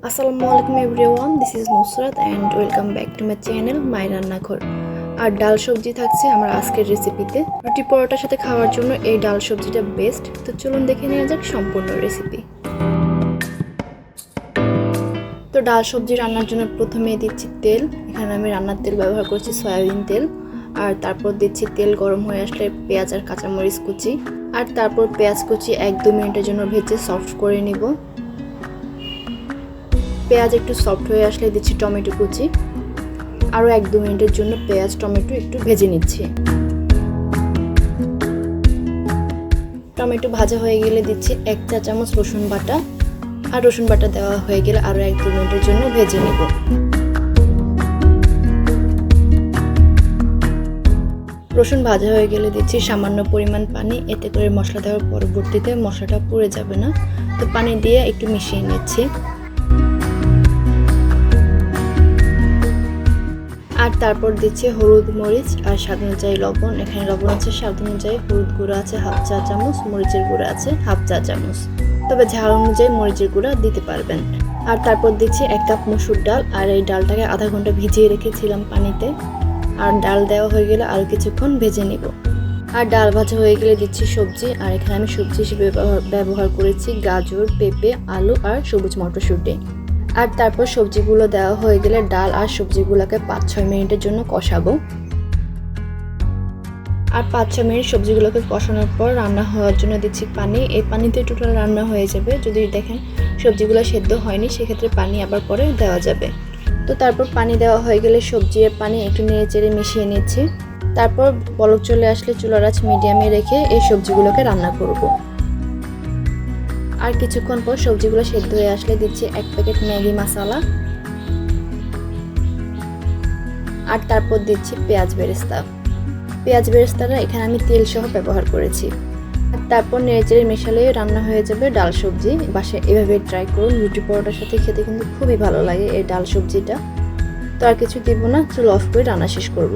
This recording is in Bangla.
আসসালামু আলাইকুম everyone, this is Nusrat and welcome back to my channel my রান্নাঘর। আর ডাল সবজি থাকছে আমার আজকের রেসিপিতে। রুটি পরোটার সাথে খাওয়ার জন্য এই ডাল সবজিটা বেস্ট। তো চলুন দেখে নেওয়া যাক সম্পূর্ণ রেসিপি। তো ডাল সবজি রান্নার জন্য প্রথমে দিচ্ছি তেল। এখানে আমি রান্নার তেল ব্যবহার করছি সয়াবিন তেল। আর তারপর দিচ্ছি তেল গরম হয়ে আসলে পেঁয়াজ আর কাঁচামরিচ কুচি। আর তারপর পেঁয়াজ কুচি 1-2 মিনিটের জন্য ভেজে সফট করে নিব। পেঁয়াজ একটু সফট হয়ে আসলে দিচ্ছি টমেটো কুচি। আরও 1-2 মিনিটের জন্য পেঁয়াজ টমেটো একটু ভেজে নিচ্ছি। টমেটো ভাজা হয়ে গেলে দিচ্ছি 1 চা চামচ রসুন বাটা। আর রসুন বাটা দেওয়া হয়ে গেলে আরও 1-2 মিনিটের জন্য ভেজে নেব। রসুন ভাজা হয়ে গেলে দিচ্ছি সামান্য পরিমাণ পানি, এতে করে মশলা দেওয়ার পরবর্তীতে মশলাটা পুড়ে যাবে না। তো পানি দিয়ে একটু মিশিয়ে নিচ্ছি। আর তারপর দিচ্ছি হলুদ মরিচ আর স্বাদ অনুযায়ী লবণ। এখানে লবণ আছে স্বাদ অনুযায়ী, হলুদ গুঁড়ো আছে 1/2 চা চামচ, মরিচের গুঁড়ো আছে 1/2 চা চামচ, তবে ঝাল অনুযায়ী মরিচের গুঁড়া দিতে পারবেন। আর তারপর দিচ্ছি 1 কাপ মসুর ডাল। আর এই ডালটাকে আধা ঘন্টা ভিজিয়ে রেখেছিলাম পানিতে। আর ডাল দেওয়া হয়ে গেলে আরও কিছুক্ষণ ভেজে নিব। আর ডাল ভাজা হয়ে গেলে দিচ্ছি সবজি। আর এখানে আমি সবজি হিসেবে ব্যবহার করেছি গাজর, পেঁপে, আলু আর সবুজ মটরশুঁটি। আর তারপর সবজিগুলো দেওয়া হয়ে গেলে ডাল আর সবজিগুলোকে 5-6 মিনিটের জন্য কষাবো। আর 5-6 মিনিট সবজিগুলোকে কষানোর পর রান্না হওয়ার জন্য দিচ্ছি পানি। এই পানিতে টোটাল রান্না হয়ে যাবে। যদি দেখেন সবজিগুলো সেদ্ধ হয়নি, সেক্ষেত্রে পানি আবার পরে দেওয়া যাবে। তো তারপর পানি দেওয়া হয়ে গেলে সবজি আর পানি একটু নেড়ে চেড়ে মিশিয়ে নিচ্ছি। তারপর বলক চলে আসলে চুলার আঁচ মিডিয়ামে রেখে এই সবজিগুলোকে রান্না করব। আর কিছুক্ষণ পর সবজিগুলো সেদ্ধ হয়ে আসলে দিচ্ছি 1 প্যাকেট ম্যাগি মশলা। আর তারপর দিচ্ছি পেঁয়াজ বেরেস্তা। পেঁয়াজ বেরেস্তাটা এখানে আমি তেল সহ ব্যবহার করেছি। আর তারপর নেড়েচেড়ে মেশালে রান্না হয়ে যাবে ডাল সবজি। বাসায় এভাবে ট্রাই করুন, রুটি পরোটার সাথে খেতে কিন্তু খুবই ভালো লাগে এই ডাল সবজিটা। তো আর কিছু দিব না, চুলো অফ করে রান্না শেষ করব।